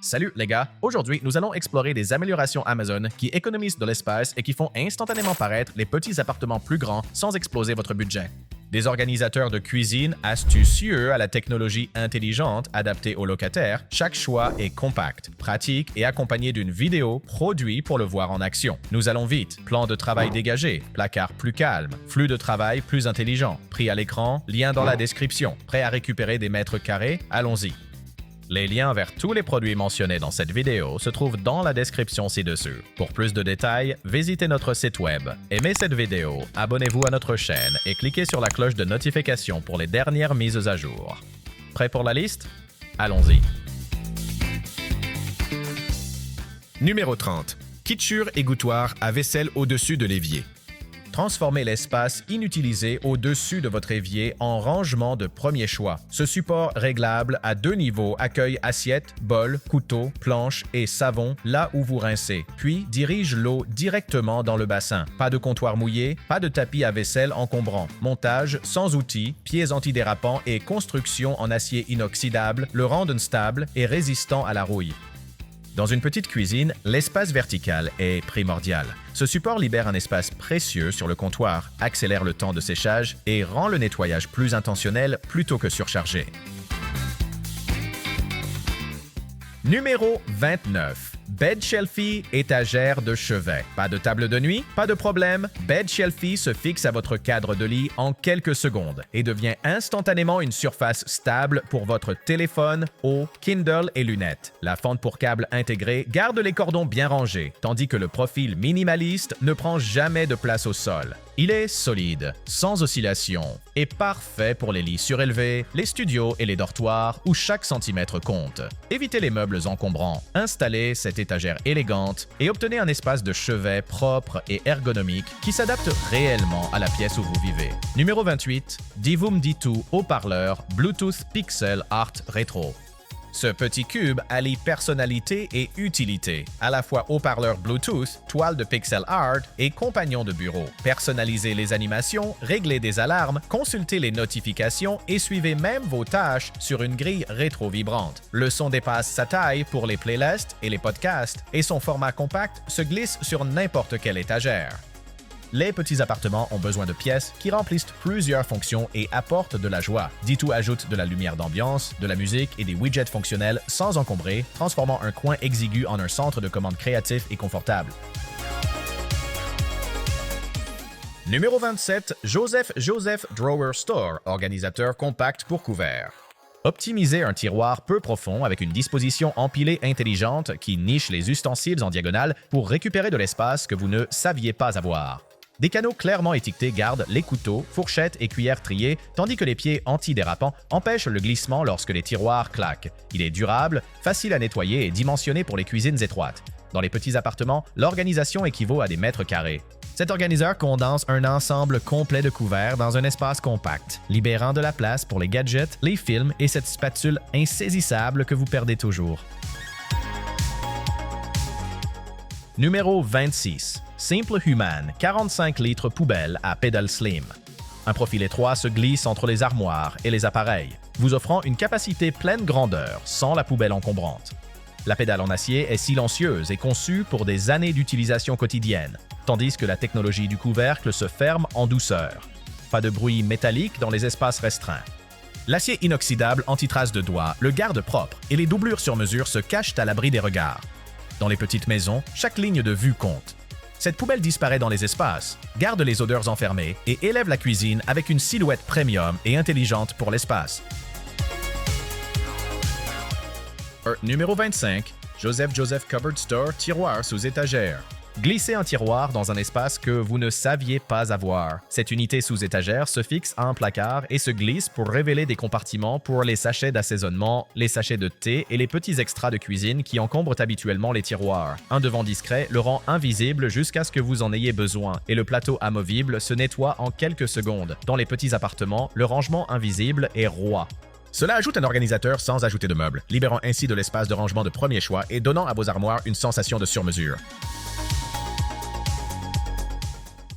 Salut les gars, aujourd'hui nous allons explorer des améliorations Amazon qui économisent de l'espace et qui font instantanément paraître les petits appartements plus grands sans exploser votre budget. Des organisateurs de cuisine astucieux à la technologie intelligente adaptée aux locataires, chaque choix est compact, pratique et accompagné d'une vidéo produite pour le voir en action. Nous allons vite, plan de travail dégagé, placard plus calme, flux de travail plus intelligent, prix à l'écran, lien dans la description, prêt à récupérer des mètres carrés, allons-y. Les liens vers tous les produits mentionnés dans cette vidéo se trouvent dans la description ci-dessus. Pour plus de détails, visitez notre site web. Aimez cette vidéo, abonnez-vous à notre chaîne et cliquez sur la cloche de notification pour les dernières mises à jour. Prêt pour la liste? Allons-y. Numéro 30. Kitchure égouttoir à vaisselle au-dessus de l'évier. Transformez l'espace inutilisé au-dessus de votre évier en rangement de premier choix. Ce support réglable à 2 niveaux accueille assiettes, bols, couteaux, planches et savon là où vous rincez, puis dirige l'eau directement dans le bassin. Pas de comptoir mouillé, pas de tapis à vaisselle encombrant. Montage sans outils, pieds antidérapants et construction en acier inoxydable le rendent stable et résistant à la rouille. Dans une petite cuisine, l'espace vertical est primordial. Ce support libère un espace précieux sur le comptoir, accélère le temps de séchage et rend le nettoyage plus intentionnel plutôt que surchargé. Numéro 29. Bed Shelfie, étagère de chevet. Pas de table de nuit? Pas de problème. Bed Shelfie se fixe à votre cadre de lit en quelques secondes et devient instantanément une surface stable pour votre téléphone, eau, Kindle et lunettes. La fente pour câble intégrée garde les cordons bien rangés, tandis que le profil minimaliste ne prend jamais de place au sol. Il est solide, sans oscillation, et parfait pour les lits surélevés, les studios et les dortoirs où chaque centimètre compte. Évitez les meubles encombrants, installez cette étagère élégante et obtenez un espace de chevet propre et ergonomique qui s'adapte réellement à la pièce où vous vivez. Numéro 28. Divum D2 haut-parleur Bluetooth Pixel Art Retro. Ce petit cube allie personnalité et utilité, à la fois haut-parleur Bluetooth, toile de pixel art et compagnon de bureau. Personnalisez les animations, réglez des alarmes, consultez les notifications et suivez même vos tâches sur une grille rétro-vibrante. Le son dépasse sa taille pour les playlists et les podcasts et son format compact se glisse sur n'importe quelle étagère. Les petits appartements ont besoin de pièces qui remplissent plusieurs fonctions et apportent de la joie. D2 ajoute de la lumière d'ambiance, de la musique et des widgets fonctionnels sans encombrer, transformant un coin exigu en un centre de commande créatif et confortable. Numéro 27. Joseph Drawer Store, organisateur compact pour couverts. Optimisez un tiroir peu profond avec une disposition empilée intelligente qui niche les ustensiles en diagonale pour récupérer de l'espace que vous ne saviez pas avoir. Des canaux clairement étiquetés gardent les couteaux, fourchettes et cuillères triées, tandis que les pieds antidérapants empêchent le glissement lorsque les tiroirs claquent. Il est durable, facile à nettoyer et dimensionné pour les cuisines étroites. Dans les petits appartements, l'organisation équivaut à des mètres carrés. Cet organiseur condense un ensemble complet de couverts dans un espace compact, libérant de la place pour les gadgets, les films et cette spatule insaisissable que vous perdez toujours. Numéro 26. Simple Human, 45 litres poubelle à pédale slim. Un profil étroit se glisse entre les armoires et les appareils, vous offrant une capacité pleine grandeur sans la poubelle encombrante. La pédale en acier est silencieuse et conçue pour des années d'utilisation quotidienne, tandis que la technologie du couvercle se ferme en douceur. Pas de bruit métallique dans les espaces restreints. L'acier inoxydable anti-trace de doigts le garde propre et les doublures sur mesure se cachent à l'abri des regards. Dans les petites maisons, chaque ligne de vue compte. Cette poubelle disparaît dans les espaces, garde les odeurs enfermées et élève la cuisine avec une silhouette premium et intelligente pour l'espace. Numéro 25. Joseph Cupboard Store, tiroir sous étagère. Glissez un tiroir dans un espace que vous ne saviez pas avoir. Cette unité sous étagère se fixe à un placard et se glisse pour révéler des compartiments pour les sachets d'assaisonnement, les sachets de thé et les petits extras de cuisine qui encombrent habituellement les tiroirs. Un devant discret le rend invisible jusqu'à ce que vous en ayez besoin et le plateau amovible se nettoie en quelques secondes. Dans les petits appartements, le rangement invisible est roi. Cela ajoute un organisateur sans ajouter de meubles, libérant ainsi de l'espace de rangement de premier choix et donnant à vos armoires une sensation de sur-mesure.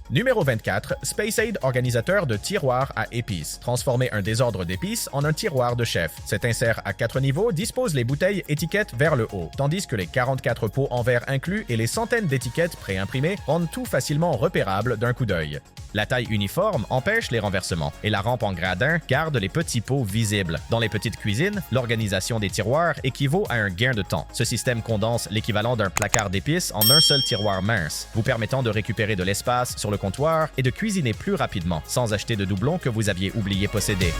Numéro 24, Space-Aid organisateur de tiroirs à épices. Transformez un désordre d'épices en un tiroir de chef. Cet insert à 4 niveaux dispose les bouteilles étiquettes vers le haut, tandis que les 44 pots en verre inclus et les centaines d'étiquettes préimprimées rendent tout facilement repérable d'un coup d'œil. La taille uniforme empêche les renversements et la rampe en gradin garde les petits pots visibles. Dans les petites cuisines, l'organisation des tiroirs équivaut à un gain de temps. Ce système condense l'équivalent d'un placard d'épices en un seul tiroir mince, vous permettant de récupérer de l'espace sur le comptoir et de cuisiner plus rapidement, sans acheter de doublons que vous aviez oublié posséder.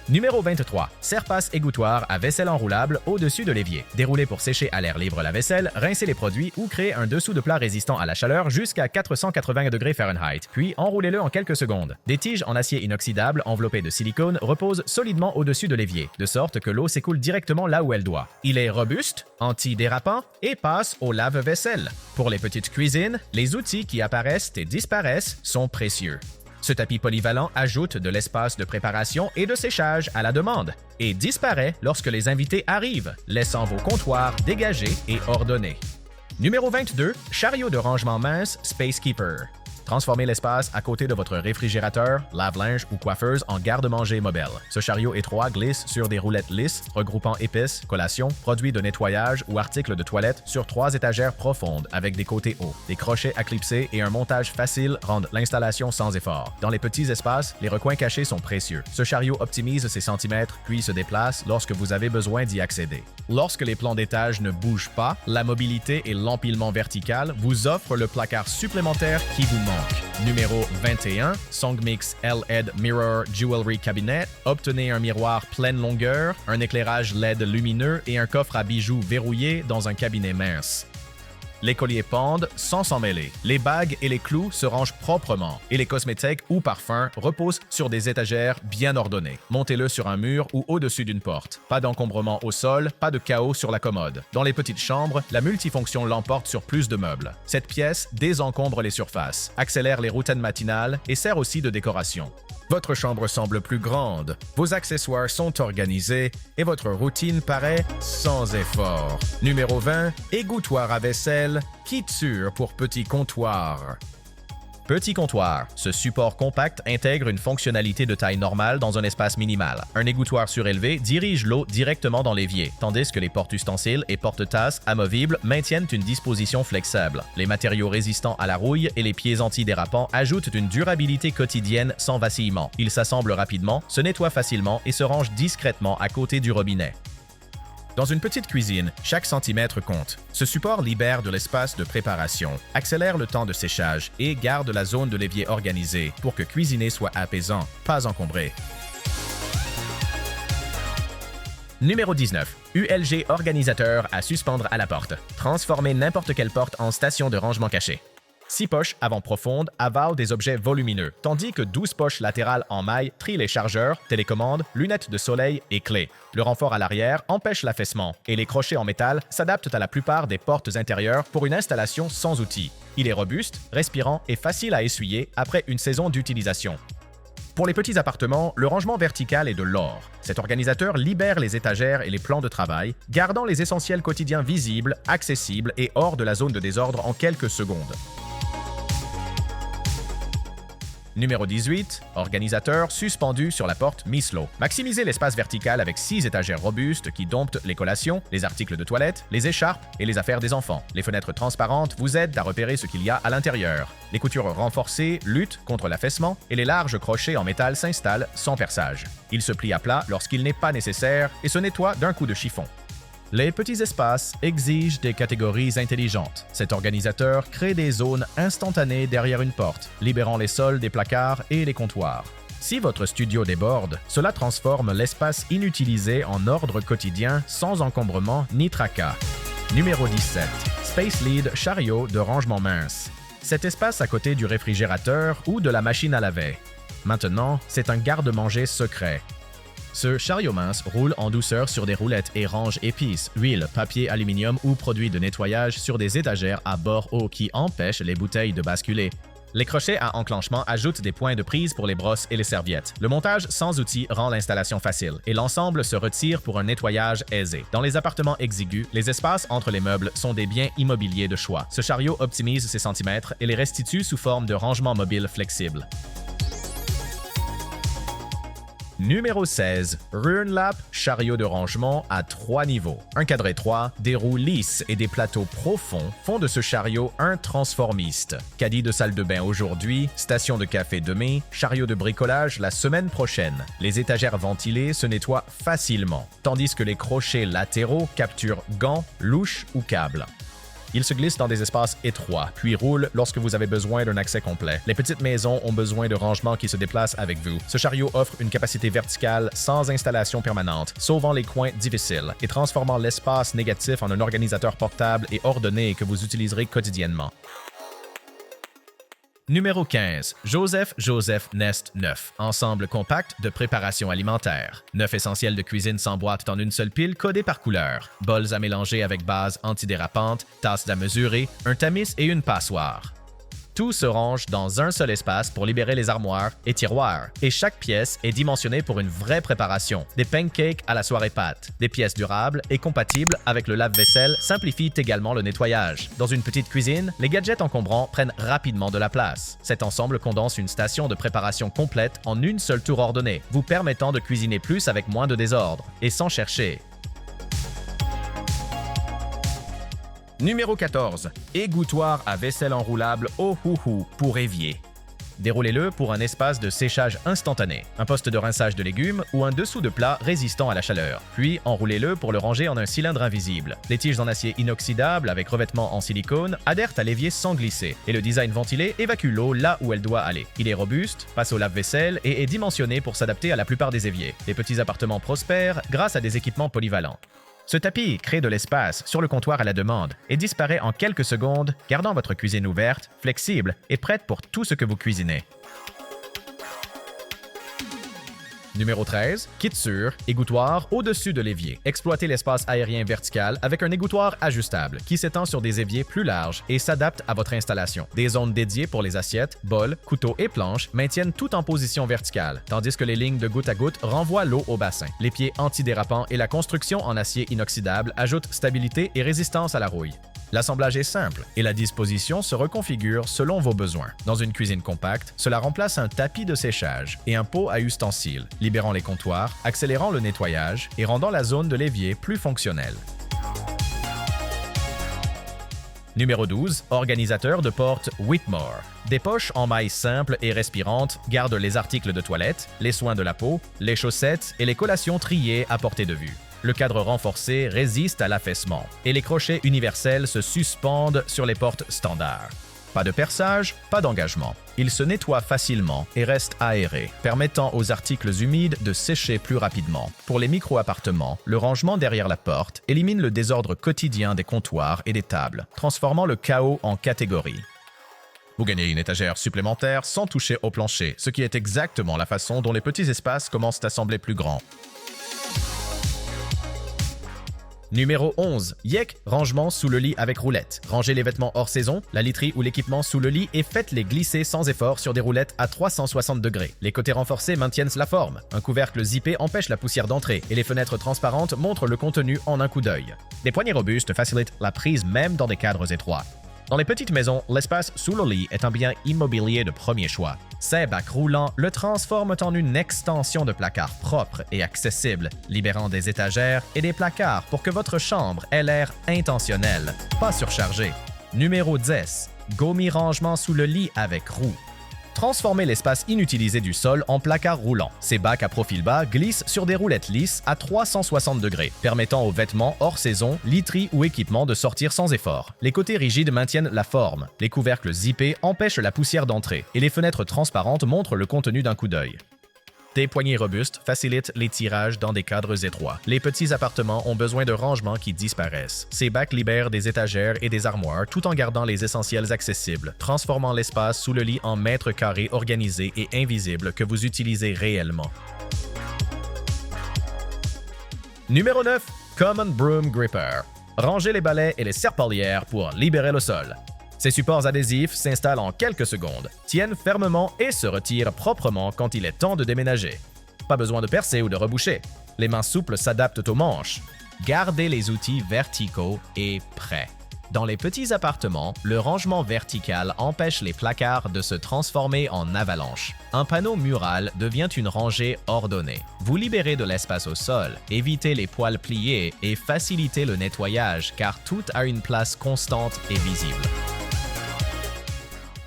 Numéro 23. Serre-passe égouttoir à vaisselle enroulable au-dessus de l'évier. Déroulez pour sécher à l'air libre la vaisselle, rincez les produits ou créez un dessous de plat résistant à la chaleur jusqu'à 480 degrés Fahrenheit, puis enroulez-le en quelques secondes. Des tiges en acier inoxydable enveloppées de silicone reposent solidement au-dessus de l'évier, de sorte que l'eau s'écoule directement là où elle doit. Il est robuste, anti-dérapant et passe au lave-vaisselle. Pour les petites cuisines, les outils qui apparaissent et disparaissent sont précieux. Ce tapis polyvalent ajoute de l'espace de préparation et de séchage à la demande et disparaît lorsque les invités arrivent, laissant vos comptoirs dégagés et ordonnés. Numéro 22, chariot de rangement mince Space Keeper. Transformez l'espace à côté de votre réfrigérateur, lave-linge ou coiffeuse en garde-manger mobile. Ce chariot étroit glisse sur des roulettes lisses, regroupant épices, collations, produits de nettoyage ou articles de toilette sur 3 étagères profondes avec des côtés hauts. Des crochets à clipser et un montage facile rendent l'installation sans effort. Dans les petits espaces, les recoins cachés sont précieux. Ce chariot optimise ses centimètres puis se déplace lorsque vous avez besoin d'y accéder. Lorsque les plans d'étage ne bougent pas, la mobilité et l'empilement vertical vous offrent le placard supplémentaire qui vous manque. Numéro 21, Songmix LED Mirror Jewelry Cabinet. Obtenez un miroir pleine longueur, un éclairage LED lumineux et un coffre à bijoux verrouillé dans un cabinet mince. Les colliers pendent sans s'en mêler. Les bagues et les clous se rangent proprement et les cosmétiques ou parfums reposent sur des étagères bien ordonnées. Montez-le sur un mur ou au-dessus d'une porte. Pas d'encombrement au sol, pas de chaos sur la commode. Dans les petites chambres, la multifonction l'emporte sur plus de meubles. Cette pièce désencombre les surfaces, accélère les routines matinales et sert aussi de décoration. Votre chambre semble plus grande, vos accessoires sont organisés et votre routine paraît sans effort. Numéro 20, égouttoir à vaisselle, Kitsure pour petit comptoir. Petit comptoir. Ce support compact intègre une fonctionnalité de taille normale dans un espace minimal. Un égouttoir surélevé dirige l'eau directement dans l'évier, tandis que les porte-ustensiles et porte-tasses amovibles maintiennent une disposition flexible. Les matériaux résistants à la rouille et les pieds antidérapants ajoutent une durabilité quotidienne sans vacillement. Ils s'assemblent rapidement, se nettoient facilement et se rangent discrètement à côté du robinet. Dans une petite cuisine, chaque centimètre compte. Ce support libère de l'espace de préparation, accélère le temps de séchage et garde la zone de l'évier organisée pour que cuisiner soit apaisant, pas encombré. Numéro 19. ULG organisateur à suspendre à la porte. Transformez n'importe quelle porte en station de rangement caché. 6 poches avant profondes avalent des objets volumineux, tandis que 12 poches latérales en maille trient les chargeurs, télécommandes, lunettes de soleil et clés. Le renfort à l'arrière empêche l'affaissement et les crochets en métal s'adaptent à la plupart des portes intérieures pour une installation sans outils. Il est robuste, respirant et facile à essuyer après une saison d'utilisation. Pour les petits appartements, le rangement vertical est de l'or. Cet organisateur libère les étagères et les plans de travail, gardant les essentiels quotidiens visibles, accessibles et hors de la zone de désordre en quelques secondes. Numéro 18, organisateur suspendu sur la porte Mislo. Maximisez l'espace vertical avec 6 étagères robustes qui domptent les collations, les articles de toilette, les écharpes et les affaires des enfants. Les fenêtres transparentes vous aident à repérer ce qu'il y a à l'intérieur. Les coutures renforcées luttent contre l'affaissement et les larges crochets en métal s'installent sans perçage. Ils se plient à plat lorsqu'il n'est pas nécessaire et se nettoient d'un coup de chiffon. Les petits espaces exigent des catégories intelligentes. Cet organisateur crée des zones instantanées derrière une porte, libérant les sols des placards et les comptoirs. Si votre studio déborde, cela transforme l'espace inutilisé en ordre quotidien sans encombrement ni tracas. Numéro 17. Space Lead chariot de rangement mince. Cet espace à côté du réfrigérateur ou de la machine à laver. Maintenant, c'est un garde-manger secret. Ce chariot mince roule en douceur sur des roulettes et range épices, huile, papier aluminium ou produits de nettoyage sur des étagères à bord haut qui empêchent les bouteilles de basculer. Les crochets à enclenchement ajoutent des points de prise pour les brosses et les serviettes. Le montage sans outils rend l'installation facile et l'ensemble se retire pour un nettoyage aisé. Dans les appartements exigus, les espaces entre les meubles sont des biens immobiliers de choix. Ce chariot optimise ses centimètres et les restitue sous forme de rangement mobile flexible. Numéro 16. Runelap, chariot de rangement à 3 niveaux. Un cadre étroit, des roues lisses et des plateaux profonds font de ce chariot un transformiste. Caddie de salle de bain aujourd'hui, station de café demain, chariot de bricolage la semaine prochaine. Les étagères ventilées se nettoient facilement, tandis que les crochets latéraux capturent gants, louches ou câbles. Il se glisse dans des espaces étroits, puis roule lorsque vous avez besoin d'un accès complet. Les petites maisons ont besoin de rangements qui se déplacent avec vous. Ce chariot offre une capacité verticale sans installation permanente, sauvant les coins difficiles et transformant l'espace négatif en un organisateur portable et ordonné que vous utiliserez quotidiennement. Numéro 15. Joseph Nest 9. Ensemble compact de préparation alimentaire. 9 essentiels de cuisine s'emboîtent en une seule pile codée par couleur. Bols à mélanger avec base antidérapante, tasses à mesurer, un tamis et une passoire. Tout se range dans un seul espace pour libérer les armoires et tiroirs. Et chaque pièce est dimensionnée pour une vraie préparation. Des pancakes à la soirée pâte. Des pièces durables et compatibles avec le lave-vaisselle simplifient également le nettoyage. Dans une petite cuisine, les gadgets encombrants prennent rapidement de la place. Cet ensemble condense une station de préparation complète en une seule tour ordonnée, vous permettant de cuisiner plus avec moins de désordre et sans chercher. Numéro 14. Égouttoir à vaisselle enroulable au houhou pour évier. Déroulez-le pour un espace de séchage instantané, un poste de rinçage de légumes ou un dessous de plat résistant à la chaleur. Puis enroulez-le pour le ranger en un cylindre invisible. Les tiges en acier inoxydable avec revêtement en silicone adhèrent à l'évier sans glisser et le design ventilé évacue l'eau là où elle doit aller. Il est robuste, passe au lave-vaisselle et est dimensionné pour s'adapter à la plupart des éviers. Les petits appartements prospèrent grâce à des équipements polyvalents. Ce tapis crée de l'espace sur le comptoir à la demande et disparaît en quelques secondes, gardant votre cuisine ouverte, flexible et prête pour tout ce que vous cuisinez. Numéro 13. Kit sur, égouttoir au-dessus de l'évier. Exploitez l'espace aérien vertical avec un égouttoir ajustable qui s'étend sur des éviers plus larges et s'adapte à votre installation. Des zones dédiées pour les assiettes, bols, couteaux et planches maintiennent tout en position verticale, tandis que les lignes de goutte à goutte renvoient l'eau au bassin. Les pieds antidérapants et la construction en acier inoxydable ajoutent stabilité et résistance à la rouille. L'assemblage est simple et la disposition se reconfigure selon vos besoins. Dans une cuisine compacte, cela remplace un tapis de séchage et un pot à ustensiles, libérant les comptoirs, accélérant le nettoyage et rendant la zone de l'évier plus fonctionnelle. Numéro 12. Organisateur de porte Whitmore. Des poches en mailles simples et respirantes gardent les articles de toilette, les soins de la peau, les chaussettes et les collations triées à portée de vue. Le cadre renforcé résiste à l'affaissement et les crochets universels se suspendent sur les portes standards. Pas de perçage, pas d'engagement. Il se nettoie facilement et reste aéré, permettant aux articles humides de sécher plus rapidement. Pour les micro-appartements, le rangement derrière la porte élimine le désordre quotidien des comptoirs et des tables, transformant le chaos en catégorie. Vous gagnez une étagère supplémentaire sans toucher au plancher, ce qui est exactement la façon dont les petits espaces commencent à sembler plus grands. Numéro 11. Yek, rangement sous le lit avec roulette. Rangez les vêtements hors saison, la literie ou l'équipement sous le lit et faites-les glisser sans effort sur des roulettes à 360 degrés. Les côtés renforcés maintiennent la forme. Un couvercle zippé empêche la poussière d'entrer et les fenêtres transparentes montrent le contenu en un coup d'œil. Des poignées robustes facilitent la prise même dans des cadres étroits. Dans les petites maisons, l'espace sous le lit est un bien immobilier de premier choix. Ces bacs roulants le transforment en une extension de placard propre et accessible, libérant des étagères et des placards pour que votre chambre ait l'air intentionnelle, pas surchargée. Numéro 10. Gomi rangement sous le lit avec roue. Transformez l'espace inutilisé du sol en placard roulant. Ces bacs à profil bas glissent sur des roulettes lisses à 360 degrés, permettant aux vêtements hors saison, literie ou équipements de sortir sans effort. Les côtés rigides maintiennent la forme, les couvercles zippés empêchent la poussière d'entrer et les fenêtres transparentes montrent le contenu d'un coup d'œil. Des poignées robustes facilitent les tirages dans des cadres étroits. Les petits appartements ont besoin de rangements qui disparaissent. Ces bacs libèrent des étagères et des armoires tout en gardant les essentiels accessibles, transformant l'espace sous le lit en mètres carrés organisés et invisibles que vous utilisez réellement. Numéro 9. Common Broom Gripper. Rangez les balais et les serpillières pour libérer le sol. Ces supports adhésifs s'installent en quelques secondes, tiennent fermement et se retirent proprement quand il est temps de déménager. Pas besoin de percer ou de reboucher. Les mains souples s'adaptent aux manches. Gardez les outils verticaux et prêts. Dans les petits appartements, le rangement vertical empêche les placards de se transformer en avalanche. Un panneau mural devient une rangée ordonnée. Vous libérez de l'espace au sol, évitez les poils pliés et facilitez le nettoyage car tout a une place constante et visible.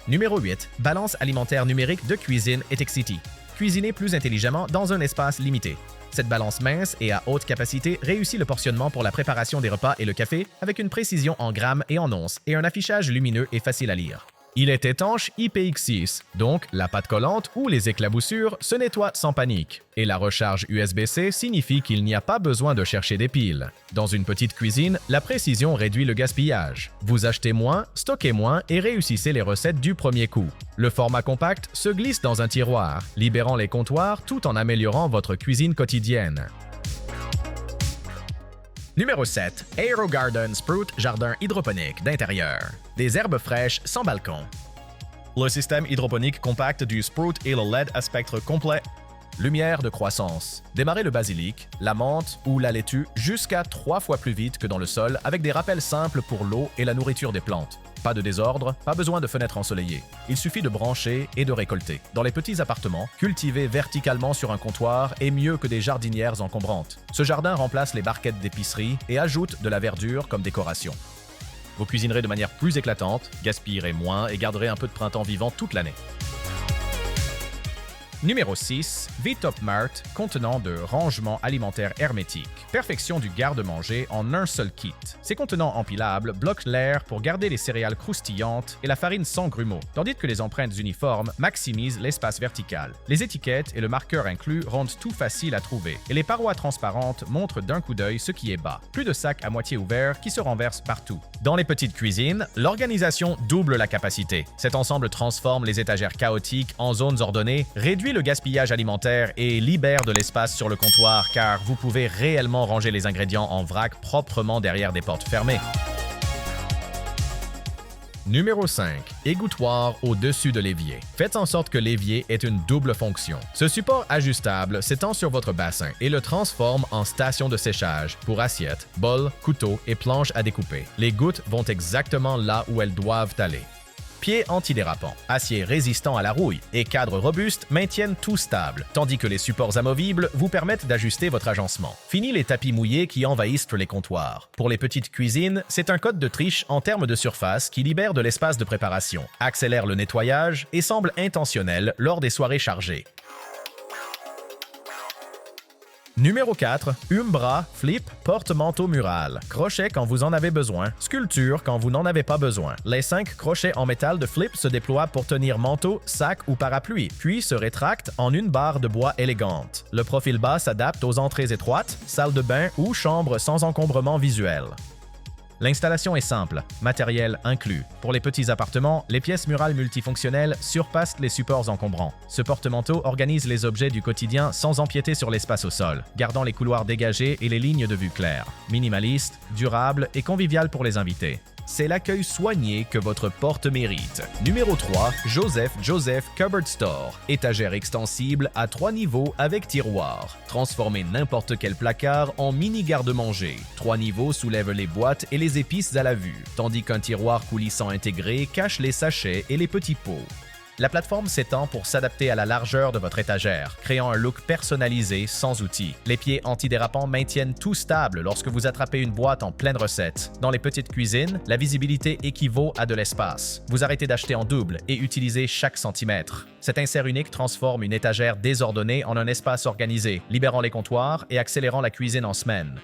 Numéro 8. Balance alimentaire numérique de cuisine et Texity. Cuisiner plus intelligemment dans un espace limité. Cette balance mince et à haute capacité réussit le portionnement pour la préparation des repas et le café avec une précision en grammes et en onces et un affichage lumineux et facile à lire. Il est étanche IPX6, donc la pâte collante ou les éclaboussures se nettoient sans panique. Et la recharge USB-C signifie qu'il n'y a pas besoin de chercher des piles. Dans une petite cuisine, la précision réduit le gaspillage. Vous achetez moins, stockez moins et réussissez les recettes du premier coup. Le format compact se glisse dans un tiroir, libérant les comptoirs tout en améliorant votre cuisine quotidienne. Numéro 7. AeroGarden Sprout Jardin hydroponique d'intérieur. Des herbes fraîches sans balcon. Le système hydroponique compact du Sprout et le LED à spectre complet. Lumière de croissance. Démarrez le basilic, la menthe ou la laitue jusqu'à 3 fois plus vite que dans le sol avec des rappels simples pour l'eau et la nourriture des plantes. Pas de désordre, pas besoin de fenêtres ensoleillées. Il suffit de brancher et de récolter. Dans les petits appartements, cultiver verticalement sur un comptoir est mieux que des jardinières encombrantes. Ce jardin remplace les barquettes d'épicerie et ajoute de la verdure comme décoration. Vous cuisinerez de manière plus éclatante, gaspillerez moins et garderez un peu de printemps vivant toute l'année. Numéro 6. V-Top Mart, contenant de rangement alimentaire hermétique. Perfection du garde-manger en un seul kit. Ces contenants empilables bloquent l'air pour garder les céréales croustillantes et la farine sans grumeaux, tandis que les empreintes uniformes maximisent l'espace vertical. Les étiquettes et le marqueur inclus rendent tout facile à trouver, et les parois transparentes montrent d'un coup d'œil ce qui est bas. Plus de sacs à moitié ouverts qui se renversent partout. Dans les petites cuisines, l'organisation double la capacité. Cet ensemble transforme les étagères chaotiques en zones ordonnées, réduit le gaspillage alimentaire et libère de l'espace sur le comptoir car vous pouvez réellement ranger les ingrédients en vrac proprement derrière des portes fermées. Numéro 5. Égouttoir au-dessus de l'évier. Faites en sorte que l'évier ait une double fonction. Ce support ajustable s'étend sur votre bassin et le transforme en station de séchage pour assiettes, bols, couteaux et planches à découper. Les gouttes vont exactement là où elles doivent aller. Pieds antidérapants, acier résistant à la rouille et cadre robuste maintiennent tout stable, tandis que les supports amovibles vous permettent d'ajuster votre agencement. Fini les tapis mouillés qui envahissent les comptoirs. Pour les petites cuisines, c'est un code de triche en termes de surface qui libère de l'espace de préparation, accélère le nettoyage et semble intentionnel lors des soirées chargées. Numéro 4. Umbra Flip porte-manteau mural. Crochet quand vous en avez besoin, sculpture quand vous n'en avez pas besoin. Les 5 crochets en métal de Flip se déploient pour tenir manteau, sac ou parapluie, puis se rétractent en une barre de bois élégante. Le profil bas s'adapte aux entrées étroites, salle de bain ou chambre sans encombrement visuel. L'installation est simple, matériel inclus. Pour les petits appartements, les pièces murales multifonctionnelles surpassent les supports encombrants. Ce porte-manteau organise les objets du quotidien sans empiéter sur l'espace au sol, gardant les couloirs dégagés et les lignes de vue claires. Minimaliste, durable et convivial pour les invités. C'est l'accueil soigné que votre porte mérite. Numéro 3. Joseph Cupboard Store. Étagère extensible à 3 niveaux avec tiroir. Transformez n'importe quel placard en mini garde-manger. 3 niveaux soulèvent les boîtes et les épices à la vue, tandis qu'un tiroir coulissant intégré cache les sachets et les petits pots. La plateforme s'étend pour s'adapter à la largeur de votre étagère, créant un look personnalisé sans outils. Les pieds antidérapants maintiennent tout stable lorsque vous attrapez une boîte en pleine recette. Dans les petites cuisines, la visibilité équivaut à de l'espace. Vous arrêtez d'acheter en double et utilisez chaque centimètre. Cet insert unique transforme une étagère désordonnée en un espace organisé, libérant les comptoirs et accélérant la cuisine en semaine.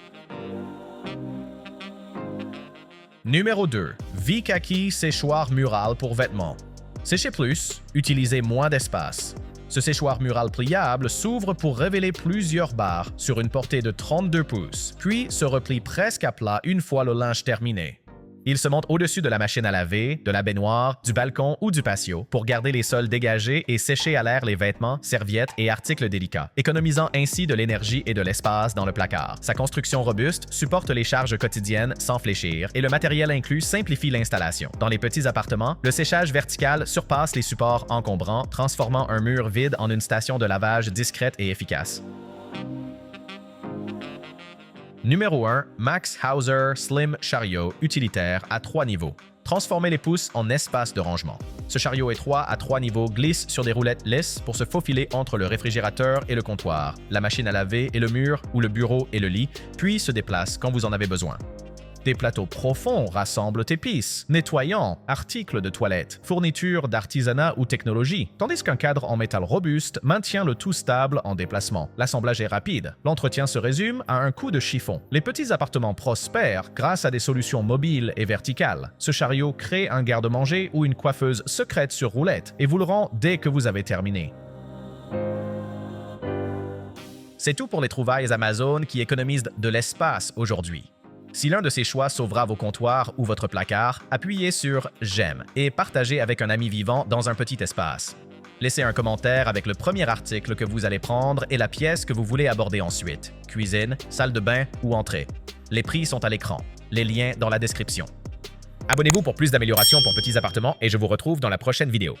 Numéro 2. Vikaki séchoir mural pour vêtements. Séchez plus, utilisez moins d'espace. Ce séchoir mural pliable s'ouvre pour révéler plusieurs barres sur une portée de 32 pouces, puis se replie presque à plat une fois le linge terminé. Il se monte au-dessus de la machine à laver, de la baignoire, du balcon ou du patio pour garder les sols dégagés et sécher à l'air les vêtements, serviettes et articles délicats, économisant ainsi de l'énergie et de l'espace dans le placard. Sa construction robuste supporte les charges quotidiennes sans fléchir et le matériel inclus simplifie l'installation. Dans les petits appartements, le séchage vertical surpasse les supports encombrants, transformant un mur vide en une station de lavage discrète et efficace. Numéro 1. Max Hauser Slim Chariot utilitaire à 3 niveaux. Transformez les pouces en espace de rangement. Ce chariot étroit à 3 niveaux glisse sur des roulettes lisses pour se faufiler entre le réfrigérateur et le comptoir, la machine à laver et le mur ou le bureau et le lit, puis se déplace quand vous en avez besoin. Des plateaux profonds rassemblent épices, nettoyants, articles de toilette, fournitures d'artisanat ou technologie, tandis qu'un cadre en métal robuste maintient le tout stable en déplacement. L'assemblage est rapide. L'entretien se résume à un coup de chiffon. Les petits appartements prospèrent grâce à des solutions mobiles et verticales. Ce chariot crée un garde-manger ou une coiffeuse secrète sur roulette et vous le rend dès que vous avez terminé. C'est tout pour les trouvailles Amazon qui économisent de l'espace aujourd'hui. Si l'un de ces choix sauvera vos comptoirs ou votre placard, appuyez sur « J'aime » et partagez avec un ami vivant dans un petit espace. Laissez un commentaire avec le premier article que vous allez prendre et la pièce que vous voulez aborder ensuite. Cuisine, salle de bain ou entrée. Les prix sont à l'écran. Les liens dans la description. Abonnez-vous pour plus d'améliorations pour petits appartements et je vous retrouve dans la prochaine vidéo.